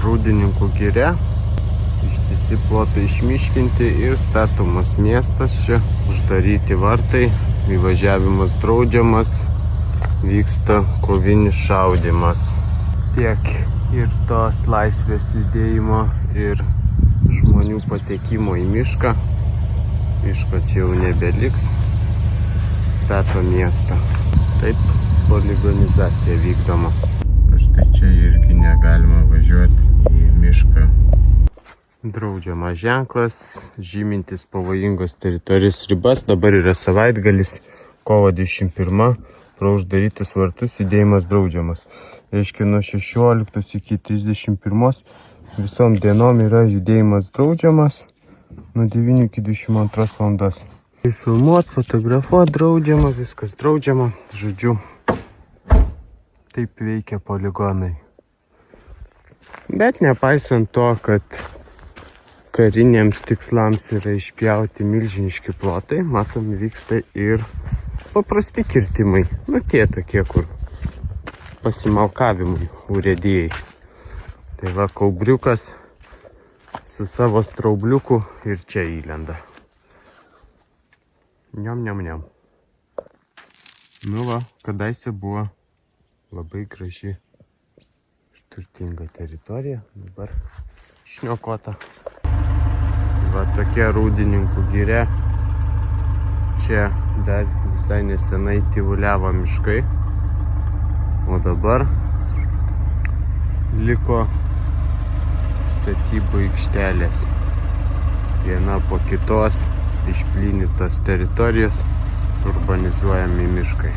Rūdininkų giria, ištisi plotai išmiškinti ir statomas miestas čia, uždaryti vartai, įvažiavimas draudžiamas, vyksta kovinis šaudymas. Tiek ir tos laisvės judėjimo ir žmonių patekimo į mišką. Miško čia jau nebeliks, stato miestą. Taip poligonizacija vykdoma. Štai čia irgi negalima važiuoti į mišką. Draudžiamas ženklas, žymintis pavojingos teritorijos ribas. Dabar yra savaitgalis, kovo 21, pro uždarytus vartus judėjimas draudžiamas. Reiškia, nuo 16 iki 31 visom dienom yra judėjimas draudžiamas, nuo 9 iki 22 valandos. Filmuot, fotografuot draudžiama, viskas draudžiama, žodžiu. Taip veikia poligonai. Bet nepaisant to, kad kariniams tikslams yra išpjauti milžiniški plotai, matom, vyksta ir paprasti kirtimai. Nu tie tokie, kur pasimalkavimui urėdėjai. Tai va, kaubriukas su savo straubliuku ir čia įlenda. Niam. Nu va, kadaise buvo labai graži ir turtinga teritorija, dabar išniokota. Va tokia Rūdininkų giria. Čia dar visai nesenai tyvuliavo miškai, o dabar liko statybų aikštelės. Viena po kitos išplynytos teritorijos, urbanizuojami miškai.